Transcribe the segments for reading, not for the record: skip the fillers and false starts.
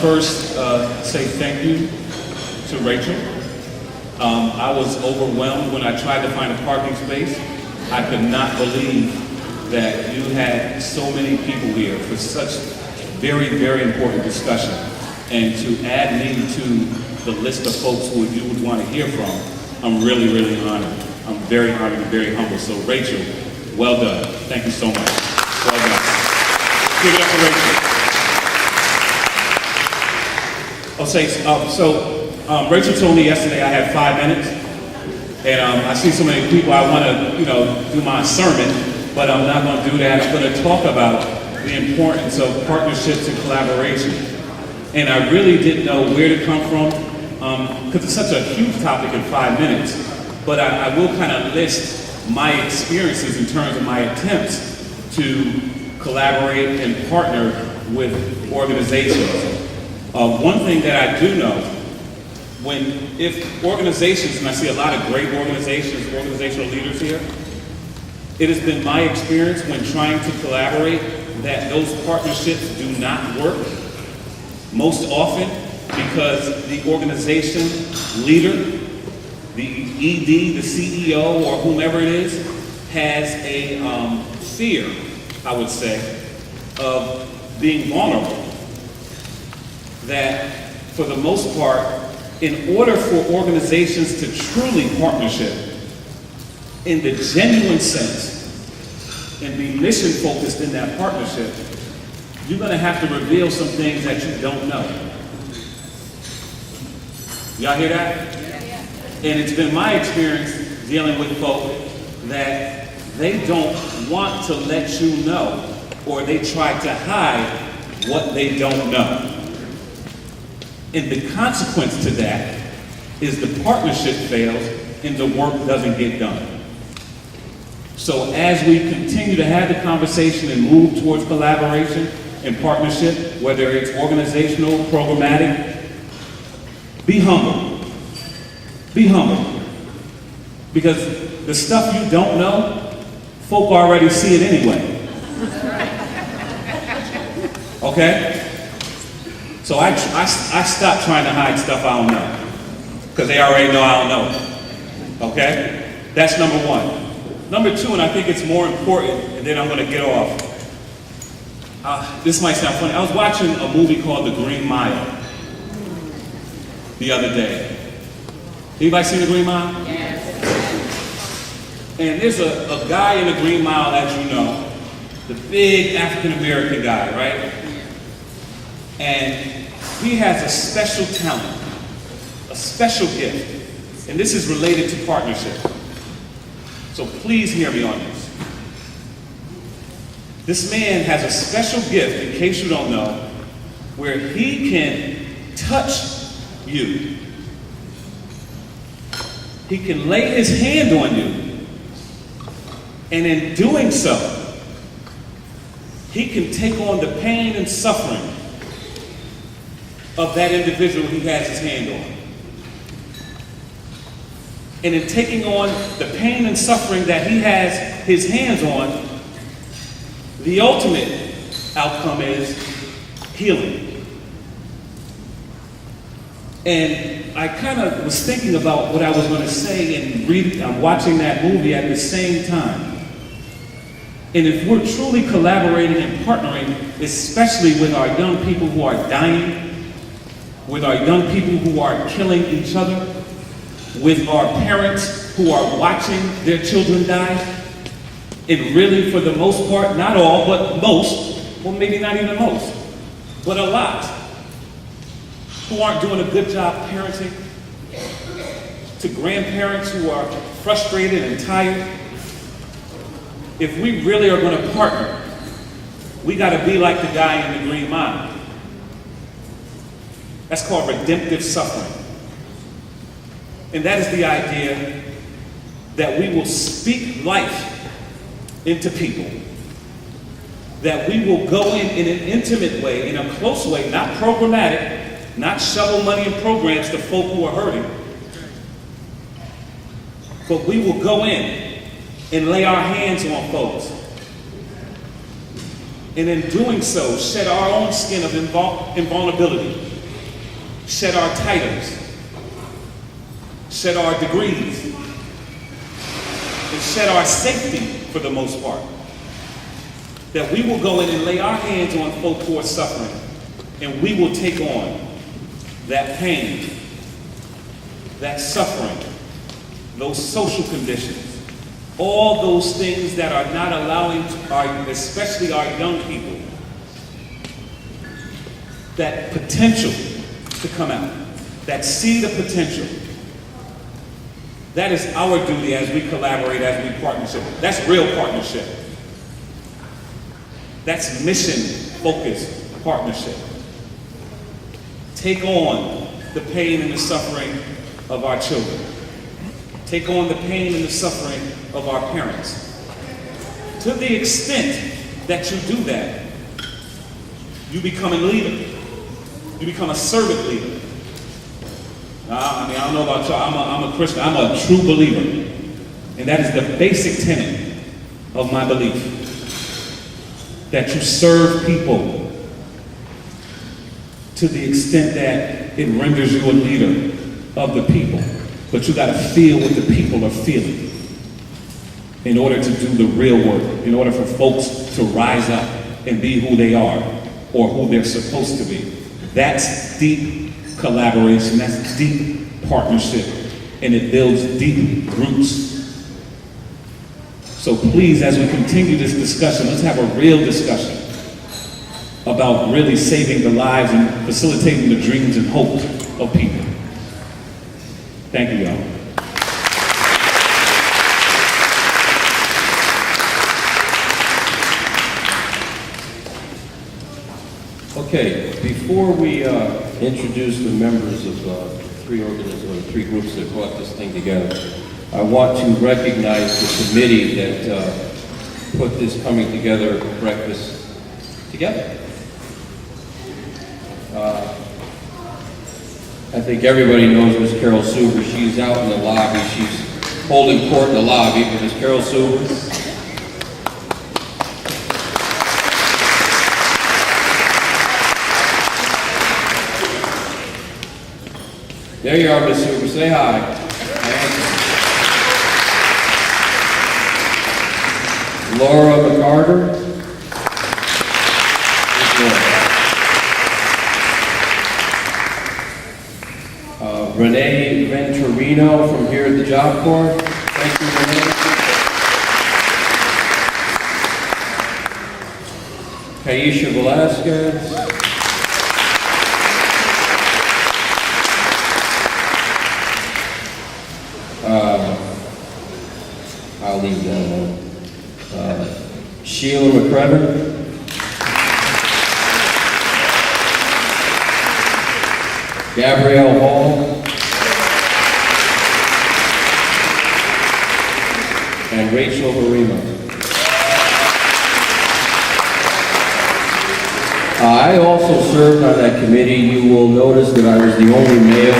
first say thank you to Rachel. I was overwhelmed when I tried to find a parking space. I could not believe that you had so many people here for such very, very important discussion. And to add me to the list of folks who you would want to hear from, I'm really, really honored. I'm very honored and very humble. So Rachel, well done. Thank you so much. Well done. Give it up for Rachel. Rachel told me yesterday I had 5 minutes, and I see so many people. I want to, do my sermon, but I'm not going to do that. I'm going to talk about the importance of partnerships and collaboration. And I really didn't know where to come from, because it's such a huge topic in 5 minutes. But I will kind of list my experiences in terms of my attempts to collaborate and partner with organizations. One thing that I do know, if organizations, and I see a lot of great organizations, organizational leaders here, it has been my experience when trying to collaborate that those partnerships do not work, most often because the organization leader, the ED, the CEO, or whomever it is, has a fear, I would say, of being vulnerable. That for the most part, in order for organizations to truly partnership in the genuine sense and be mission focused in that partnership, you're going to have to reveal some things that you don't know. Y'all hear that? And it's been my experience dealing with folk that they don't want to let you know, or they try to hide what they don't know. And the consequence to that is the partnership fails and the work doesn't get done. So as we continue to have the conversation and move towards collaboration and partnership, whether it's organizational, programmatic, be humble. Be humble. Because the stuff you don't know, folk already see it anyway. Okay? So I stopped trying to hide stuff I don't know. Because they already know I don't know. Okay? That's number one. Number two, and I think it's more important, and then I'm going to get off. This might sound funny. I was watching a movie called The Green Mile the other day. Anybody seen The Green Mile? Yes. And there's a guy in The Green Mile that you know, the big African-American guy, right? And he has a special talent, a special gift, and this is related to partnership. So please hear me on this. This man has a special gift, in case you don't know, where he can touch you. He can lay his hand on you, and in doing so, he can take on the pain and suffering of that individual he has his hand on. And in taking on the pain and suffering that he has his hands on, the ultimate outcome is healing. And I kind of was thinking about what I was going to say and I'm watching that movie at the same time. And if we're truly collaborating and partnering, especially with our young people who are dying, with our young people who are killing each other, with our parents who are watching their children die, and really for the most part, not all, but most, well maybe not even most, but a lot, who aren't doing a good job parenting, to grandparents who are frustrated and tired. If we really are going to partner, we got to be like the guy in The Green Mile. That's called redemptive suffering. And that is the idea that we will speak life into people. That we will go in an intimate way, in a close way, not programmatic, not shovel money and programs to folk who are hurting. But we will go in and lay our hands on folks. And in doing so, shed our own skin of invulnerability shed our titles, shed our degrees, and shed our safety for the most part. That we will go in and lay our hands on folk who are suffering, and we will take on that pain, that suffering, those social conditions, all those things that are not allowing, especially our young people, that potential to come out, that seed of potential. That is our duty as we collaborate, as we partnership. That's real partnership. That's mission-focused partnership. Take on the pain and the suffering of our children. Take on the pain and the suffering of our parents. To the extent that you do that, you become a leader. You become a servant leader. I don't know about y'all. I'm a Christian. I'm a true believer. And that is the basic tenet of my belief. That you serve people to the extent that it renders you a leader of the people. But you got to feel what the people are feeling in order to do the real work, in order for folks to rise up and be who they are or who they're supposed to be. That's deep collaboration, that's deep partnership, and it builds deep roots. So please, as we continue this discussion, let's have a real discussion about really saving the lives and facilitating the dreams and hopes of people. Thank you, y'all. Okay, before we introduce the members of three groups that brought this thing together, I want to recognize the committee that put this coming together breakfast together. I think everybody knows Ms. Carol Suber. She's out in the lobby. She's holding court in the lobby. But Ms. Carol Suber. There you are, Ms. Suber. Say hi. Laura McCarter. Renee Venturino from here at the Job Corps. Thank you, Renee. Kaisha Velasquez. I'll leave that alone. Sheila McCreven. Gabrielle Hall. And Rachel Harima. I also served on that committee. You will notice that I was the only male.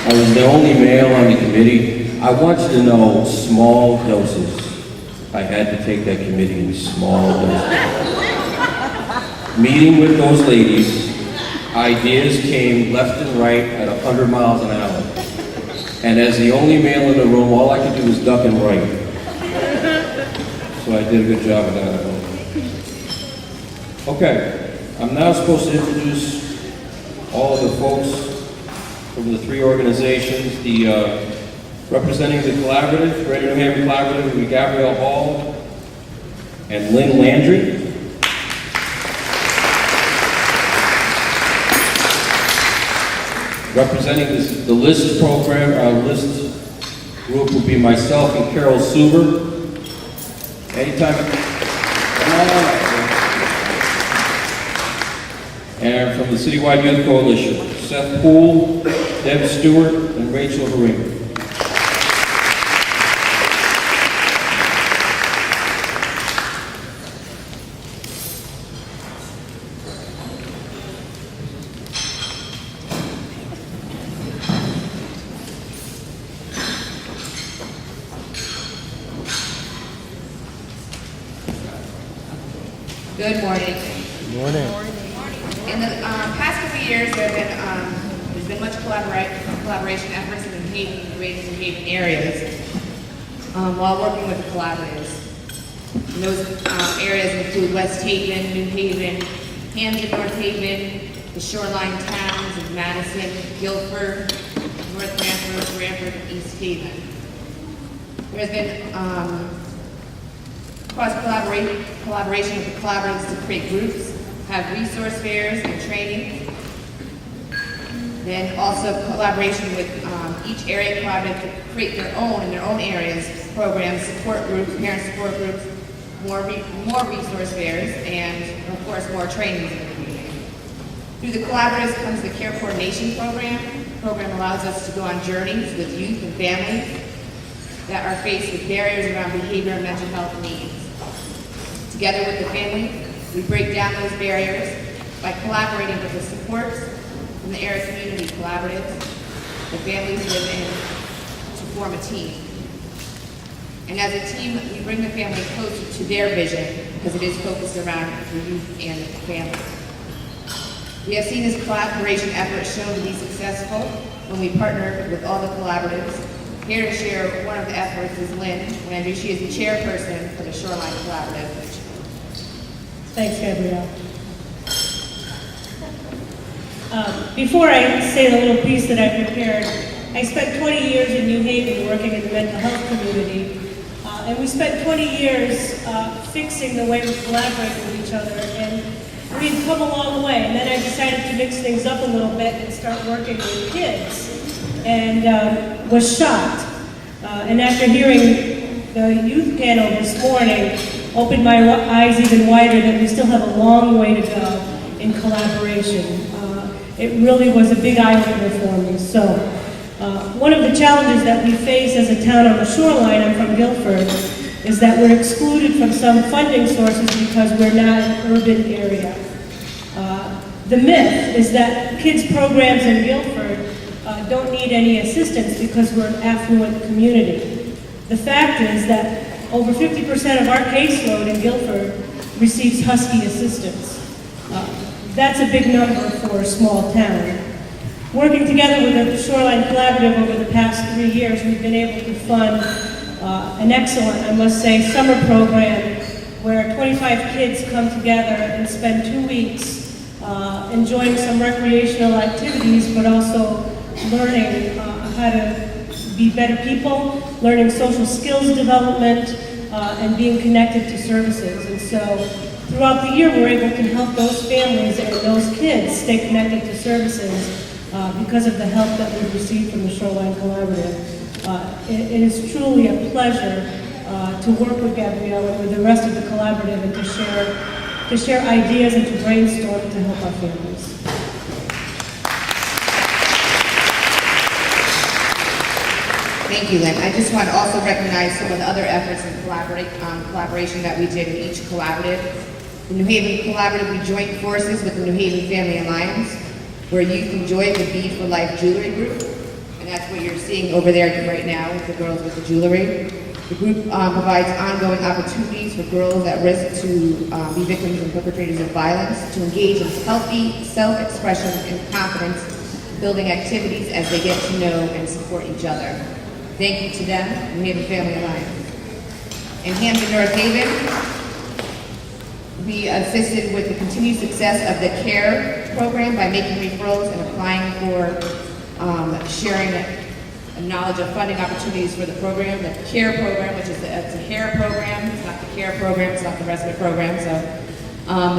I was the only male on the committee. I want you to know, small doses. I had to take that committee in small doses. Meeting with those ladies, ideas came left and right at 100 miles an hour. And as the only male in the room, all I could do was duck and write. So I did a good job of that, I hope. Okay, I'm now supposed to introduce all of the folks from the three organizations. The representing the collaborative, Greater New Haven Collaborative, will be Gabrielle Hall and Lynn Landry. Representing the LIST program, LIST group will be myself and Carol Suber. Anytime. And from the Citywide Youth Coalition, Seth Poole, Deb Stewart, and Rachel Harima. Good morning. Good morning. In the past couple of years, there's been much collaboration efforts in the New Haven and Greater New Haven areas while working with the collaboratives. And those areas include West Haven, New Haven, Hamden, North Haven, the shoreline towns of Madison, Guilford, North Branford, and East Haven. There has been collaboration with the collaboratives to create groups, have resource fairs and training. Then also collaboration with each area collaborative to create their own, in their own areas, programs, support groups, parent support groups, more resource fairs, and of course more trainings in the community. Through the collaboratives comes the Care Coordination Program. The program allows us to go on journeys with youth and families that are faced with barriers around behavior and mental health needs. Together with the family, we break down those barriers by collaborating with the supports from the area community collaboratives the families live in to form a team. And as a team, we bring the family closer to their vision because it is focused around the youth and the family. We have seen this collaboration effort shown to be successful when we partner with all the collaboratives. Here to share one of the efforts is Lynn Landry. She is the chairperson for the Shoreline Collaborative. Thanks, Gabrielle. Before I say the little piece that I prepared, I spent 20 years in New Haven working in the mental health community, and we spent 20 years fixing the way we collaborate with each other, and we've come a long way. And then I decided to mix things up a little bit and start working with kids, and was shocked. And after hearing the youth panel this morning, opened my eyes even wider that we still have a long way to go in collaboration. It really was a big eye-opener for me. So one of the challenges that we face as a town on the shoreline, I'm from Guilford, is that we're excluded from some funding sources because we're not an urban area. The myth is that kids programs in Guilford don't need any assistance because we're an affluent community. The fact is that over 50% of our caseload in Guilford receives Husky assistance. That's a big number for a small town. Working together with the Shoreline Collaborative over the past 3 years, we've been able to fund an excellent, I must say, summer program where 25 kids come together and spend 2 weeks enjoying some recreational activities, but also learning how to be better people, learning social skills development, and being connected to services. And so throughout the year, we're able to help those families and those kids stay connected to services because of the help that we've received from the Shoreline Collaborative. It is truly a pleasure to work with Gabrielle and with the rest of the collaborative and to share ideas and to brainstorm to help our families. Thank you, Lynn. I just want to also recognize some of the other efforts in collaboration that we did in each collaborative. The New Haven Collaborative, we joined forces with the New Haven Family Alliance, where youth enjoy the Be for Life Jewelry Group, and that's what you're seeing over there right now with the girls with the jewelry. The group provides ongoing opportunities for girls at risk to be victims and perpetrators of violence to engage in healthy self-expression and confidence building activities as they get to know and support each other. Thank you to them, New Haven Family Alliance. In Hamden, North Haven, we assisted with the continued success of the CARE program by making referrals and applying for sharing knowledge of funding opportunities for the program. The CARE program, which is it's a hair program, it's not the CARE program, it's not the respite program. So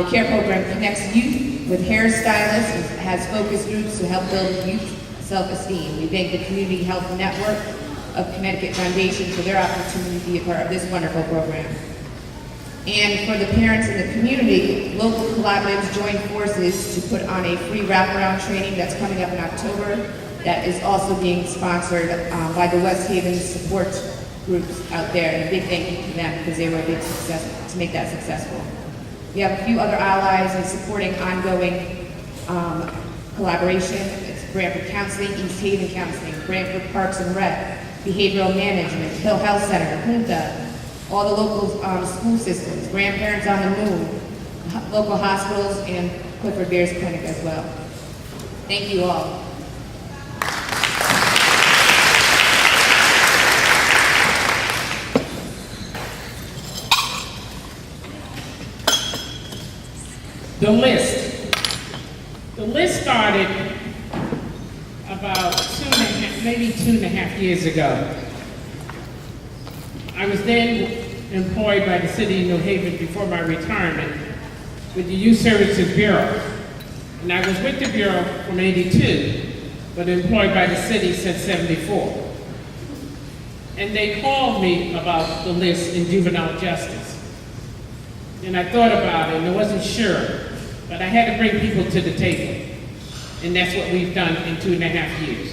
the CARE program connects youth with hairstylists and has focus groups to help build youth self-esteem. We thank the Community Health Network of Connecticut Foundation for their opportunity to be a part of this wonderful program. And for the parents in the community, local collaboratives join forces to put on a free wraparound training that's coming up in October that is also being sponsored by the West Haven support groups out there. And a big thank you to them because they were a big success to make that successful. We have a few other allies in supporting ongoing collaboration. It's Branford Counseling, East Haven Counseling, Branford Parks and Rec, Behavioral Management, Hill Health Center, Junta, all the local school systems, Grandparents on the Move, local hospitals and Clifford Bears Clinic as well. Thank you all. The list. The list started about maybe 2.5 years ago. I was then employed by the city of New Haven before my retirement with the Youth Services Bureau. And I was with the Bureau from '82, but employed by the city since '74. And they called me about the list in juvenile justice. And I thought about it and I wasn't sure, but I had to bring people to the table. And that's what we've done in 2.5 years.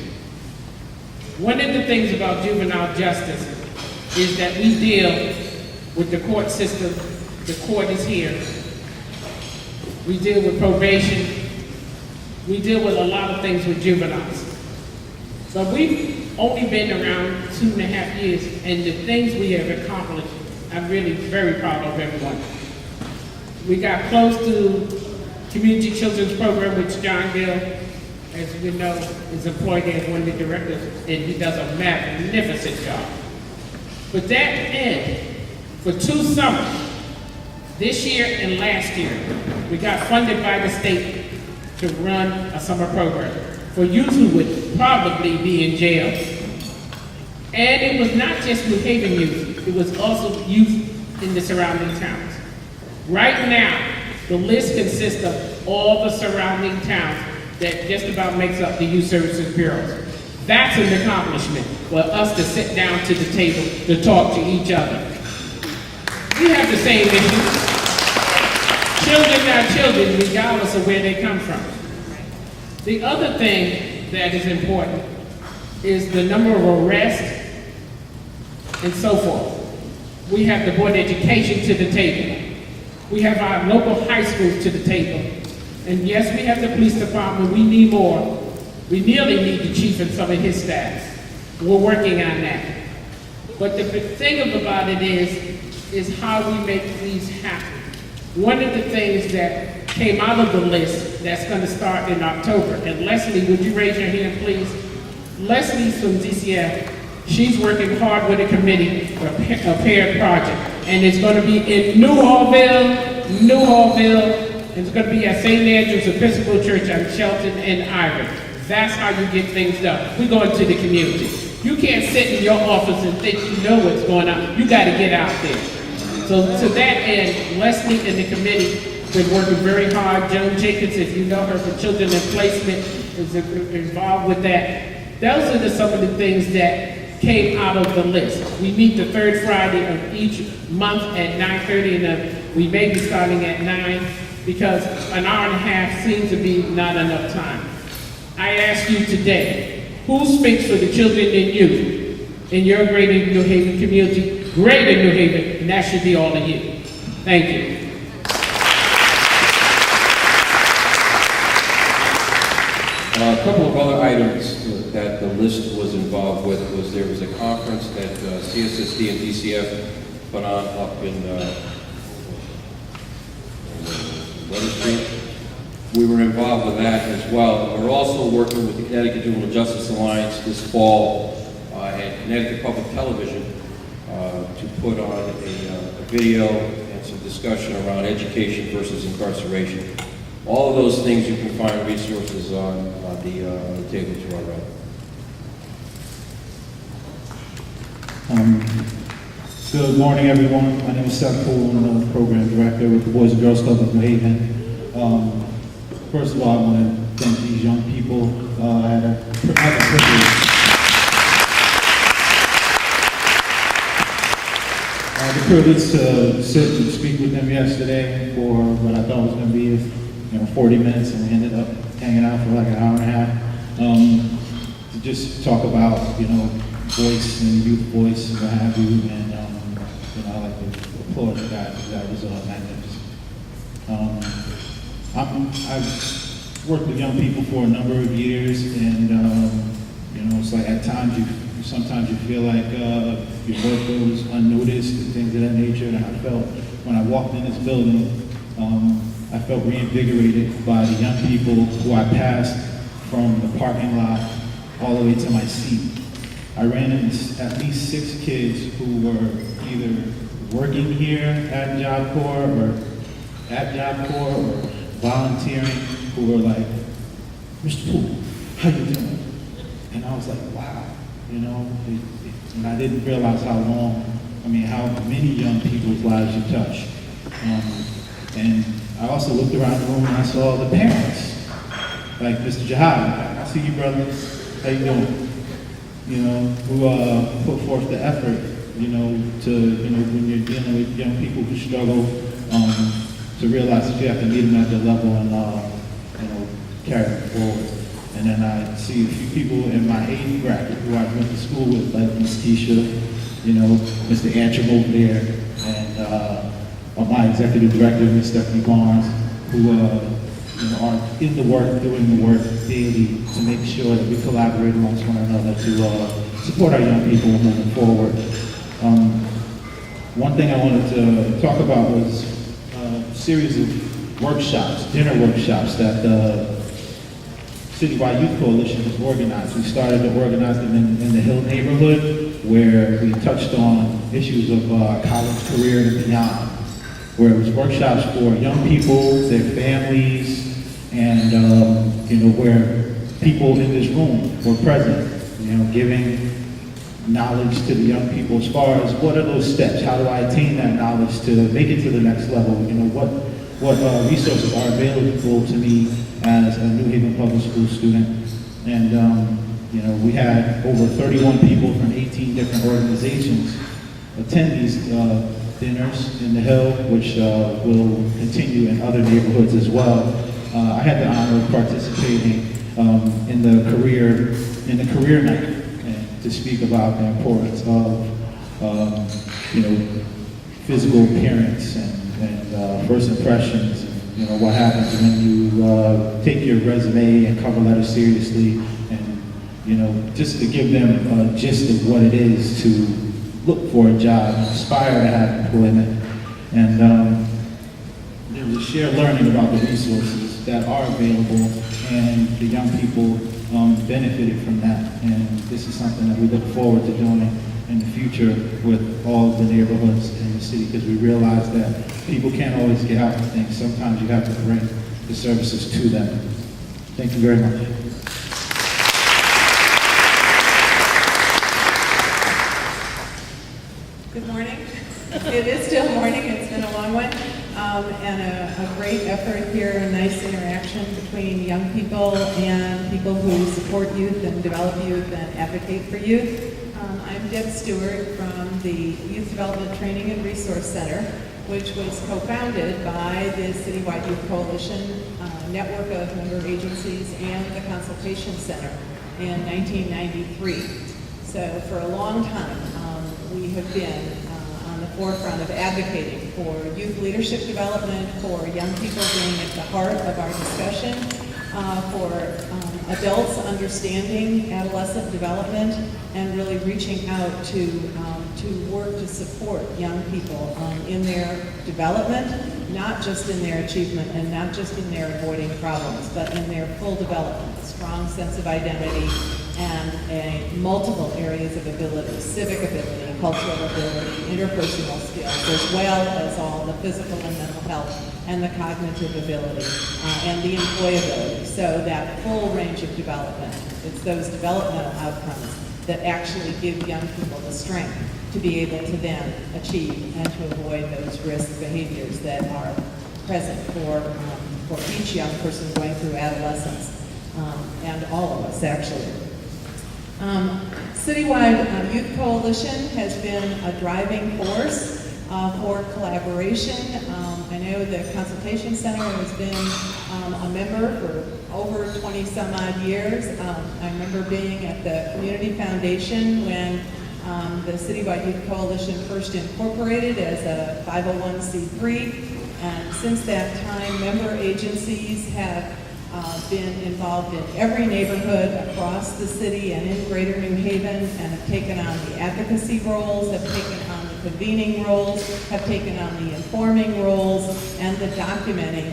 One of the things about juvenile justice is that we deal with the court system. The court is here. We deal with probation. We deal with a lot of things with juveniles. But we've only been around 2.5 years, and the things we have accomplished, I'm really very proud of everyone. We got close to Community Children's Program, which John Gill, as you know, is employed as one of the directors, and he does a magnificent job. But that end, for 2 summers, this year and last year, we got funded by the state to run a summer program for youth who would probably be in jail. And it was not just New Haven youth, it was also youth in the surrounding towns. Right now, the list consists of all the surrounding towns that just about makes up the Youth Services Bureaus. That's an accomplishment for us to sit down to the table to talk to each other. We have the same issues. Children are children regardless of where they come from. The other thing that is important is the number of arrests and so forth. We have the Board of Education to the table. We have our local high schools to the table. And yes, we have the police department, we need more. We nearly need the chief and some of his staff. We're working on that. But the big thing about it is how we make these happen. One of the things that came out of the list that's gonna start in October, and Leslie, would you raise your hand, please? Leslie's from DCF. She's working hard with a committee for a paired project. And it's gonna be in Newhallville, and it's gonna be at St. Andrew's Episcopal Church on Shelton and Ivory. That's how you get things done. We go into the community. You can't sit in your office and think you know what's going on. You gotta get out there. So to that end, Leslie and the committee been working very hard. Joan Jenkins, if you know her for Children in Placement, is involved with that. Those are some of the things that came out of the list. We meet the third Friday of each month at 9:30, and we may be starting at 9 because an hour and a half seems to be not enough time. I ask you today, who speaks for the children and youth in your greater New Haven community, greater New Haven, and that should be all of you. Thank you. A couple of other items that the list was involved with was there was a conference that CSSD and DCF put on up in Weather Street. We were involved with that as well. We're also working with the Connecticut Juvenile Justice Alliance this fall at Connecticut Public Television to put on a video and some discussion around education versus incarceration. All of those things you can find resources on the table to our right. Good morning, everyone. My name is Seth Poole. I'm the program director with the Boys and Girls Club of New Haven. First of all, I want to thank these young people. I had a privilege to sit and speak with them yesterday for what I thought was going to be 40 minutes, and we ended up hanging out for like an hour and a half to just talk about, voice and youth voice and what have you, and I like to applaud that was magnificent. I've worked with young people for a number of years, and it's like at times sometimes you feel like your work goes unnoticed and things of that nature. And I felt when I walked in this building I felt reinvigorated by the young people who I passed from the parking lot all the way to my seat. I ran into at least 6 kids who were either working here at Job Corps or volunteering, who were like, "Mr. Poole, how you doing?" And I was like, wow, you know, and I didn't realize how many young people's lives you touch. And I also looked around the room and I saw the parents, like Mr. Jihad, I see you, brother, how you doing? You know, who put forth the effort, you know, when you're dealing with young people who struggle, to realize that you have to meet them at their level and, carry them forward. And then I see a few people in my age bracket who I went to school with, like Ms. Keisha, you know, Mr. Antrim over there, and my executive director, Ms. Stephanie Barnes, who are in the work, doing the work daily to make sure that we collaborate amongst one another to support our young people moving forward. One thing I wanted to talk about was a series of workshops, dinner workshops that the Citywide Youth Coalition has organized. We started to organize them in the Hill neighborhood, where we touched on issues of college, career, and beyond, where it was workshops for young people, their families, and where people in this room were present, giving knowledge to the young people as far as what are those steps, how do I attain that knowledge to make it to the next level, what resources are available to me as a New Haven Public School student. And we had over 31 people from 18 different organizations attend these dinners in the Hill, which will continue in other neighborhoods as well. I had the honor of participating in the career night, and to speak about the importance of physical appearance and first impressions, and what happens when you take your resume and cover letter seriously, and just to give them a gist of what it is to look for a job, aspire to have employment, and there was a shared learning about the resources that are available, and the young people benefited from that. And this is something that we look forward to doing in the future with all of the neighborhoods in the city, because we realize that people can't always get out to things. Sometimes you have to bring the services to them. Thank you very much. Good morning. It is still morning. It's been a long one. And a great effort here, a nice interaction between young people and people who support youth and develop youth and advocate for youth. I'm Deb Stewart from the Youth Development Training and Resource Center, which was co-founded by the Citywide Youth Coalition network of member agencies and the Consultation Center in 1993. So for a long time, we have been on the forefront of advocating for youth leadership development, for young people being at the heart of our discussion, for adults understanding adolescent development, and really reaching out to work to support young people in their development, not just in their achievement and not just in their avoiding problems, but in their full development, strong sense of identity, and multiple areas of ability, civic ability, cultural ability, interpersonal skills, as well as all the physical and mental health and the cognitive ability and the employability. So that full range of development, it's those developmental outcomes that actually give young people the strength to be able to then achieve and to avoid those risk behaviors that are present for each young person going through adolescence, and all of us actually. Citywide Youth Coalition has been a driving force for collaboration. I know the Consultation Center has been a member for over 20 some odd years. I remember being at the Community Foundation when the Citywide Youth Coalition first incorporated as a 501c3, and since that time member agencies have been involved in every neighborhood across the city and in Greater New Haven, and have taken on the advocacy roles, have taken on the convening roles, have taken on the informing roles, and the documenting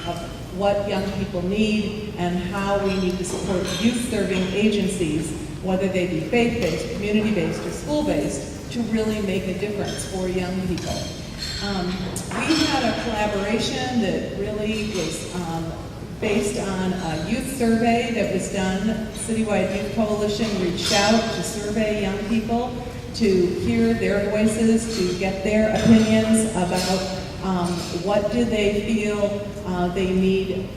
of what young people need and how we need to support youth-serving agencies, whether they be faith-based, community-based, or school-based, to really make a difference for young people. We had a collaboration that really was based on a youth survey that was done. Citywide Youth Coalition reached out to survey young people, to hear their voices, to get their opinions about what do they feel they need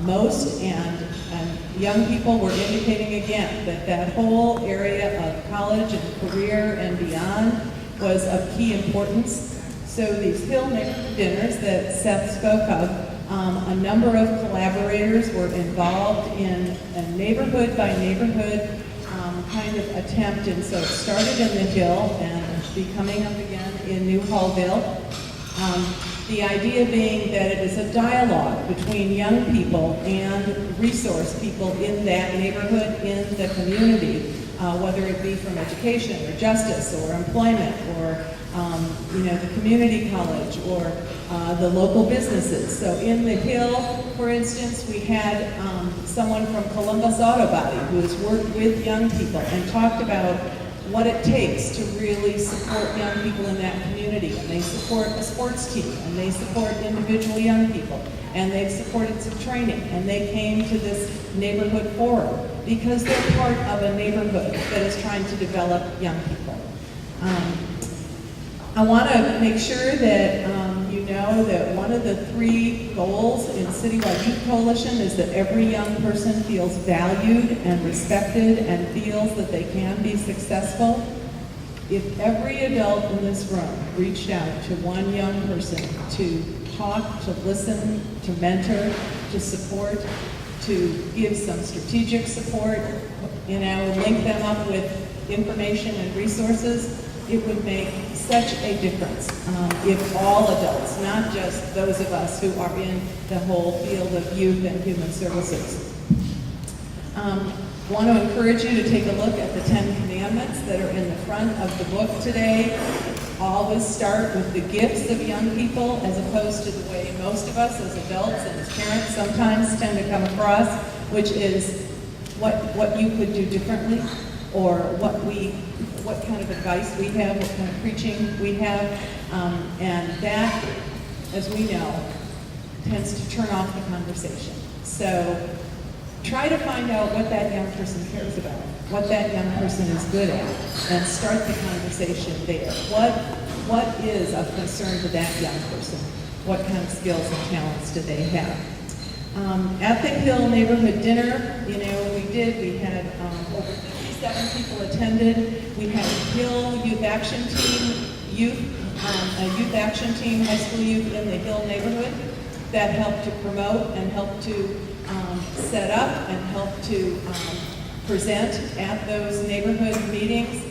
most, and young people were indicating again that whole area of college and career and beyond was of key importance. So these Hill Neighborhood Dinners that Seth spoke of, a number of collaborators were involved in a neighborhood by neighborhood kind of attempt, and so it started in the Hill and be coming up again in New Hallville. The idea being that it is a dialogue between young people and resource people in that neighborhood, in the community, whether it be from education or justice or employment or the community college or the local businesses. So in the Hill, for instance, we had someone from Columbus Auto Body who has worked with young people and talked about what it takes to really support young people in that community. And they support a sports team, and they support individual young people, and they've supported some training, and they came to this neighborhood forum because they're part of a neighborhood that is trying to develop young people. I want to make sure that you know that one of the 3 goals in Citywide Youth Coalition is that every young person feels valued and respected and feels that they can be successful. If every adult in this room reached out to one young person to talk, to listen, to mentor, to support, to give some strategic support, link them up with information and resources, it would make such a difference if all adults, not just those of us who are in the whole field of youth and human services. Want to encourage you to take a look at the 10 Commandments that are in the front of the book today. Always start with the gifts of young people as opposed to the way most of us as adults and as parents sometimes tend to come across, which is what you could do differently, or what kind of advice we have, what kind of preaching we have, and that, as we know, tends to turn off the conversation. So try to find out what that young person cares about, what that young person is good at, and start the conversation there. What is of concern to that young person? What kind of skills and talents do they have? At the Hill Neighborhood Dinner, we had over 57 people attended. We had a Hill Youth Action Team, a youth action team, high school youth in the Hill neighborhood that helped to promote and helped to set up and help to present at those neighborhood meetings.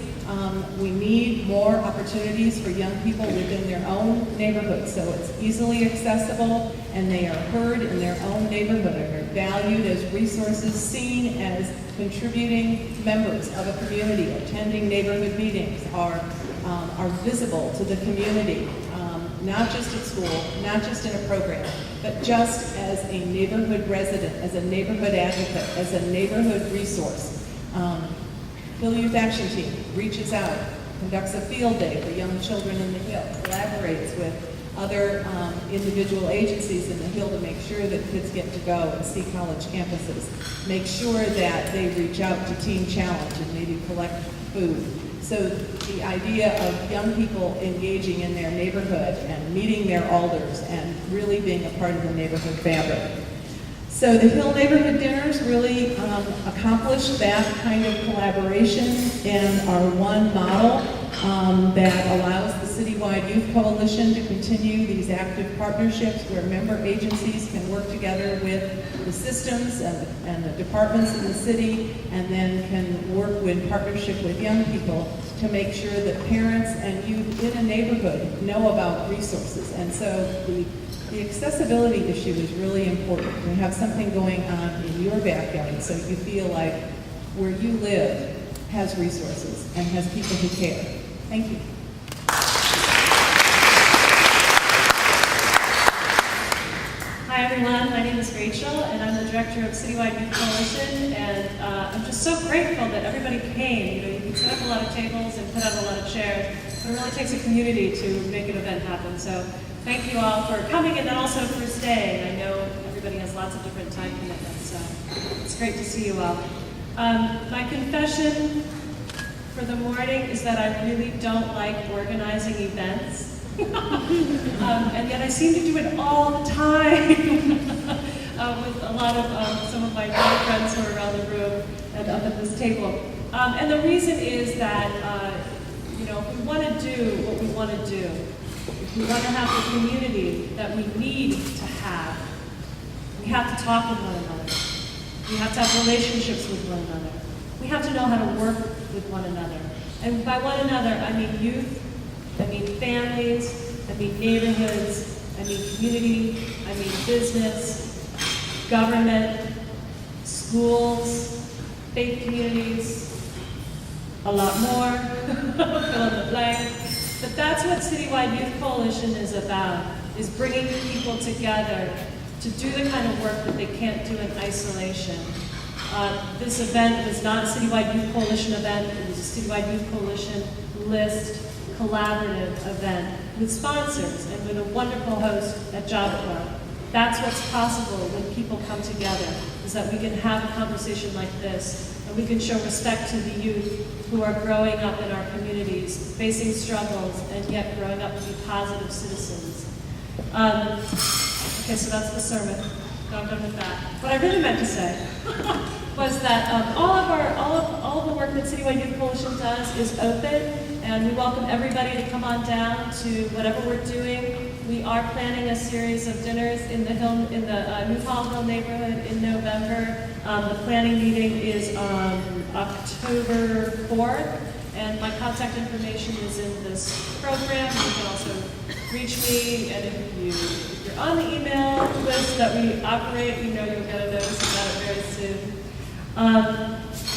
We need more opportunities for young people within their own neighborhood, so it's easily accessible and they are heard in their own neighborhood and are valued as resources, seen as contributing members of a community, attending neighborhood meetings, are visible to the community, not just at school, not just in a program, but just as a neighborhood resident, as a neighborhood advocate, as a neighborhood resource. Hill Youth Action Team reaches out, conducts a field day for young children in the Hill, collaborates with other individual agencies in the Hill to make sure that kids get to go and see college campuses. Make sure that they reach out to Teen Challenge and maybe collect food. So the idea of young people engaging in their neighborhood and meeting their elders and really being a part of the neighborhood fabric. So the Hill Neighborhood Dinners really accomplished that kind of collaboration and are one model that allows the Citywide Youth Coalition to continue these active partnerships where member agencies can work together with the systems and the departments in the city, and then can work in partnership with young people to make sure that parents and youth in a neighborhood know about resources. And so the accessibility issue is really important. To have something going on in your backyard so you feel like where you live has resources and has people who care. Thank you. Hi everyone, my name is Rachel and I'm the director of Citywide Youth Coalition, and I'm just so grateful that everybody came. You know, you can set up a lot of tables and put out a lot of chairs, but it really takes a community to make an event happen. So thank you all for coming and then also for staying. I know everybody has lots of different time commitments, so it's great to see you all. My confession for the morning is that I really don't like organizing events. And yet I seem to do it all the time with a lot of some of my young friends who are around the room and up at this table. And the reason is that, you know, if we want to do what we want to do, if we want to have the community that we need to have, we have to talk with one another. We have to have relationships with one another. We have to know how to work with one another. And by one another, I mean youth, I mean families, I mean neighborhoods, I mean community, I mean business, government, schools, faith communities, a lot more, fill in the blank. But that's what Citywide Youth Coalition is about, is bringing people together to do the kind of work that they can't do in isolation. This event was not a Citywide Youth Coalition event, it was a Citywide Youth Coalition list collaborative event with sponsors and with a wonderful host at Job Corps. That's what's possible when people come together, is that we can have a conversation like this, and we can show respect to the youth who are growing up in our communities, facing struggles, and yet growing up to be positive citizens. Okay, so that's the sermon. I'm done with that. What I really meant to say was that all of the work that Citywide Youth Coalition does is open, and we welcome everybody to come on down to whatever we're doing. We are planning a series of dinners in the New Hallville neighborhood in November. The planning meeting is on October 4th, and my contact information is in this program. You can also reach me, and if you're on the email list that we operate, you know you'll get a notice about it very soon.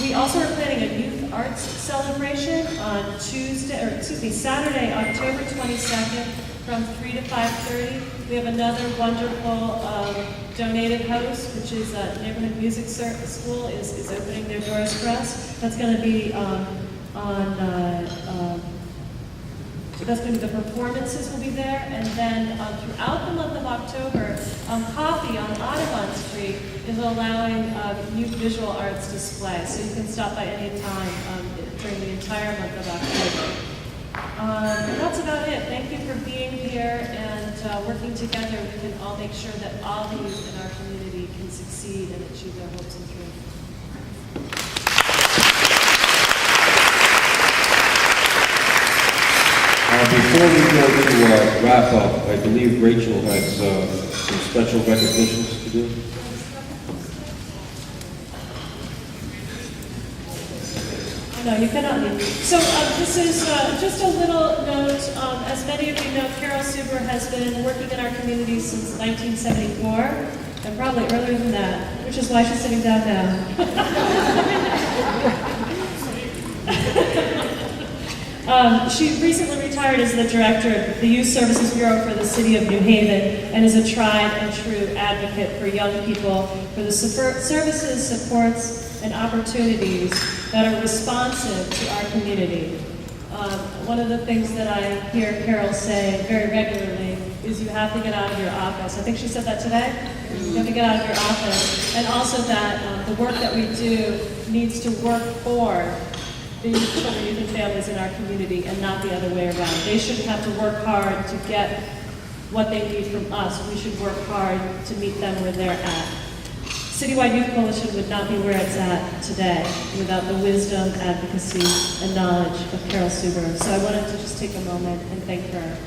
We also are planning a youth arts celebration on Saturday, October 22nd from 3 to 5:30. We have another wonderful donated host, which is Neighborhood Music School is opening their doors for us. That's going to be that's going to be the performances will be there, and then throughout the month of October, Coffee on Audubon Street is allowing youth visual arts display, so you can stop by any time during the entire month of October. And that's about it. Thank you for being here, and working together, we can all make sure that all the youth in our community can succeed and achieve their hopes and dreams. Before we go to wrap up, I believe Rachel has some special recognitions to do. No, you cannot leave. So this is just a little note. As many of you know, Carol Suber has been working in our community since 1974, and probably earlier than that, which is why she's sitting down now. She recently retired as the director of the Youth Services Bureau for the City of New Haven, and is a tried and true advocate for young people for the services, supports, and opportunities that are responsive to our community. One of the things that I hear Carol say very regularly is you have to get out of your office. I think she said that today. You have to get out of your office. And also that the work that we do needs to work for the children, youth, and families in our community, and not the other way around. They shouldn't have to work hard to get what they need from us. We should work hard to meet them where they're at. Citywide Youth Coalition would not be where it's at today without the wisdom, advocacy, and knowledge of Carol Suber. So I wanted to just take a moment and thank her.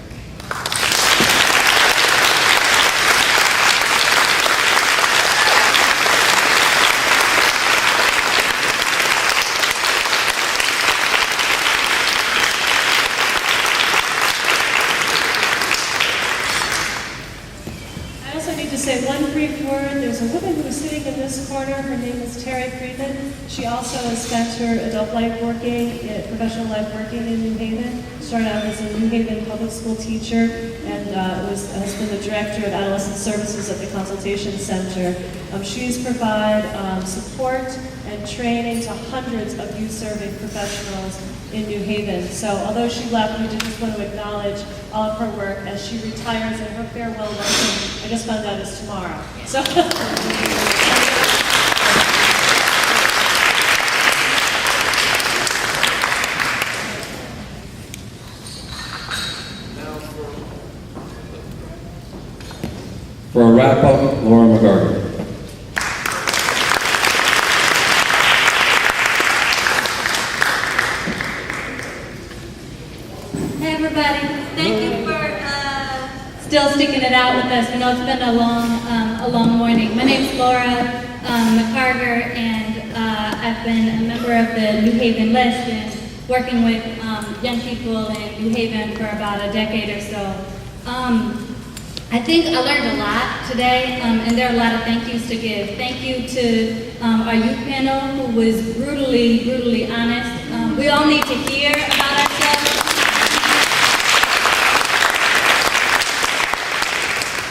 Say one brief word. There's a woman who is sitting in this corner. Her name is Terry Friedman. She also has spent her adult life working, professional life working in New Haven. Started out as a New Haven public school teacher and has been the director of adolescent services at the Consultation Center. She's provided support and training to hundreds of youth serving professionals in New Haven. So although she left, we did just want to acknowledge all of her work as she retires, and her farewell luncheon, I just found out, is tomorrow. So. For a wrap-up, Laura McGarvey. Hey everybody, thank you for still sticking it out with us. I know it's been a long morning. My name's Laura McCarver, and I've been a member of the New Haven List and working with young people in New Haven for about a decade or so. I think I learned a lot today, and there are a lot of thank yous to give. Thank you to our youth panel, who was brutally honest. We all need to hear about ourselves.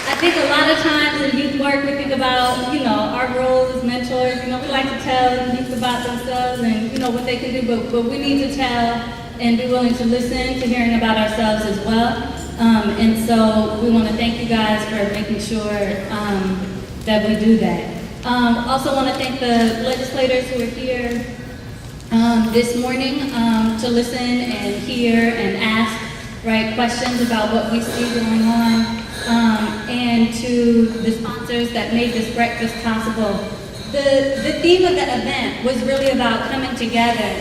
I think a lot of times in youth work we think about, our roles as mentors. We like to tell youth about themselves and, what they can do, but we need to tell and be willing to listen to hearing about ourselves as well. And so we want to thank you guys for making sure that we do that. Also want to thank the legislators who are here this morning to listen and hear and ask questions about what we see going on, and to the sponsors that made this breakfast possible. The theme of the event was really about coming together,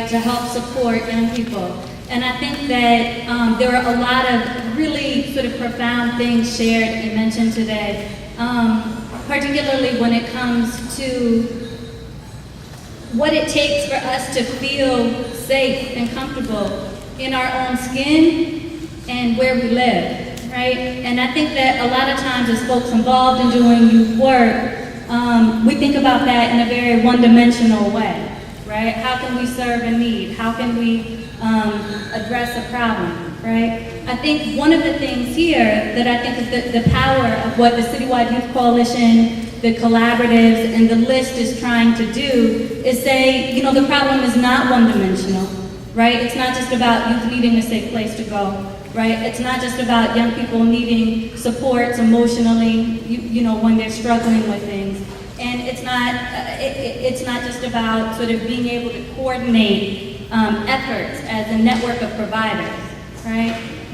to help support young people. And I think that there were a lot of really sort of profound things shared and mentioned today, particularly when it comes to what it takes for us to feel safe and comfortable in our own skin and where we live, And I think that a lot of times as folks involved in doing youth work, we think about that in a very one-dimensional way, How can we serve a need? How can we address a problem, I think one of the things here that I think is the power of what the Citywide Youth Coalition, the collaboratives, and the list is trying to do is say, the problem is not one-dimensional, It's not just about youth needing a safe place to go, It's not just about young people needing supports emotionally, when they're struggling with things. And it's not just about sort of being able to coordinate efforts as a network of providers,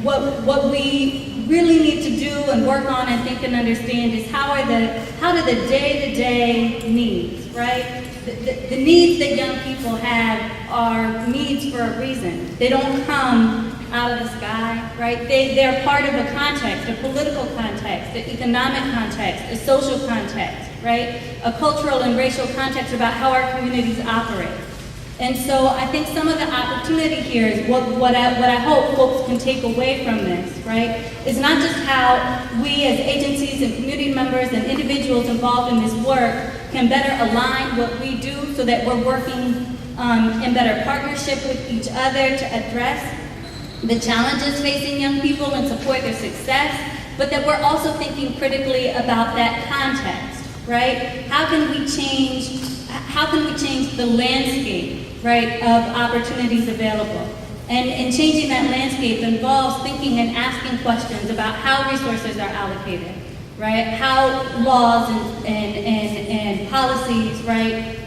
What we really need to do and work on and think and understand is how do the day-to-day needs, The needs that young people have are needs for a reason. They don't come out of the sky, They're part of a context, a political context, an economic context, a social context, A cultural and racial context about how our communities operate. And so I think some of the opportunity here is what I hope folks can take away from this, is not just how we as agencies and community members and individuals involved in this work can better align what we do so that we're working in better partnership with each other to address the challenges facing young people and support their success, but that we're also thinking critically about that context, How can we change the landscape, of opportunities available? And changing that landscape involves thinking and asking questions about how resources are allocated, How laws and policies,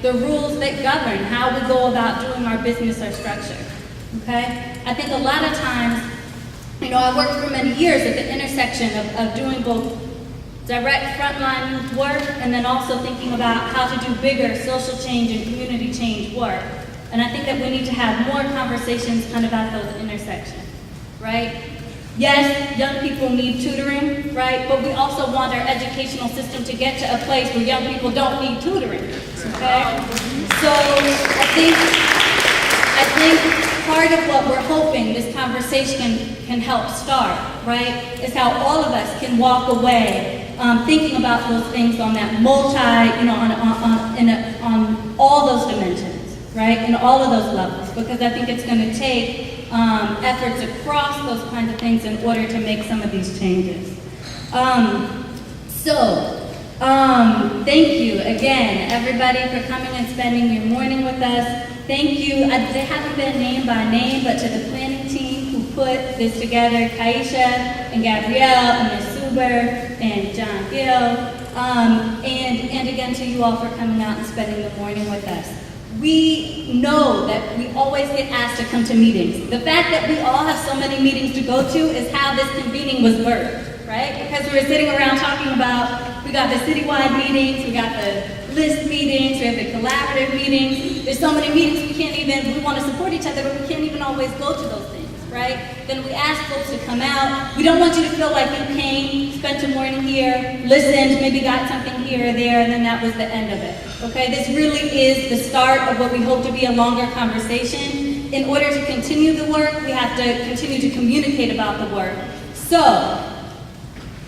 The rules that govern how we go about doing our business are structured, I think a lot of times, I worked for many years at the intersection of doing both direct frontline youth work and then also thinking about how to do bigger social change and community change work. And I think that we need to have more conversations kind of at those intersections, Yes, young people need tutoring, But we also want our educational system to get to a place where young people don't need tutoring, So I think part of what we're hoping this conversation can help start, is how all of us can walk away thinking about those things on that on all those dimensions, in all of those levels, because I think it's going to take efforts across those kinds of things in order to make some of these changes. Thank you again, everybody, for coming and spending your morning with us. Thank you, they haven't been named by name, but to the planning team who put this together, Kaisha and Gabrielle and Ms. Suber and John Gill, and again to you all for coming out and spending the morning with us. We know that we always get asked to come to meetings. The fact that we all have so many meetings to go to is how this convening was birthed, right? Because we were sitting around talking about, we got the citywide meetings, we got the list meetings, we have the collaborative meetings. There's so many meetings we want to support each other, but we can't even always go to those things, right? Then we ask folks to come out. We don't want you to feel like you came, spent a morning here, listened, maybe got something here or there, and then that was the end of it. Okay, this really is the start of what we hope to be a longer conversation. In order to continue the work, we have to continue to communicate about the work. So,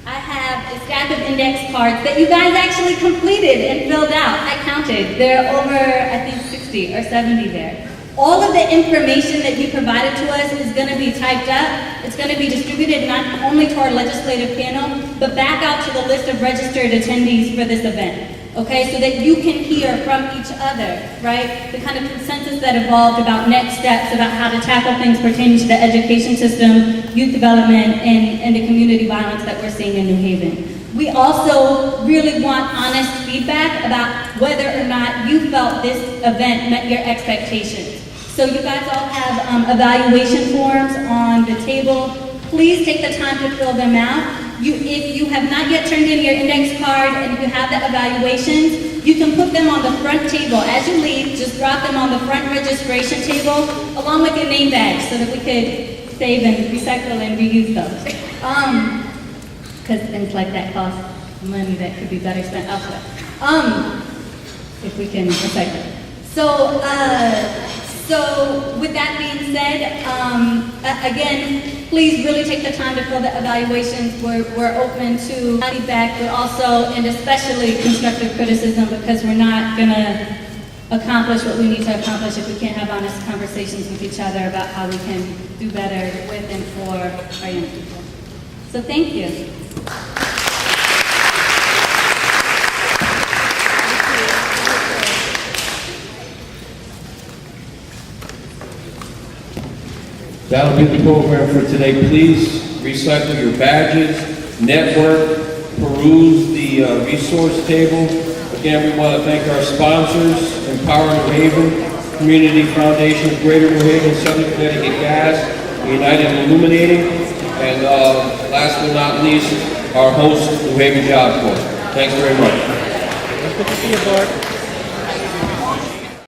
I have a stack of index cards that you guys actually completed and filled out. I counted. There are over, I think, 60 or 70 there. All of the information that you provided to us is going to be typed up. It's going to be distributed not only to our legislative panel, but back out to the list of registered attendees for this event. Okay, so that you can hear from each other, right? The kind of consensus that evolved about next steps, about how to tackle things pertaining to the education system, youth development, and the community violence that we're seeing in New Haven. We also really want honest feedback about whether or not you felt this event met your expectations. So you guys all have evaluation forms on the table. Please take the time to fill them out. If you have not yet turned in your index card and you have the evaluations, you can put them on the front table. As you leave, just drop them on the front registration table along with your name badge so that we could save and recycle and reuse those. Because things like that cost money that could be better spent elsewhere. If we can recycle. So with that being said, again, please really take the time to fill the evaluations. We're open to feedback, but also and especially constructive criticism, because we're not going to accomplish what we need to accomplish if we can't have honest conversations with each other about how we can do better with and for our young people. So thank you. That'll be the program for today. Please recycle your badges, network, peruse the resource table. Again, we want to thank our sponsors, Empower New Haven, Community Foundation of Greater New Haven, Southern Connecticut Gas, United Illuminating, and last but not least, our host, New Haven Job Corps. Thanks very much. Good to see you, Bart.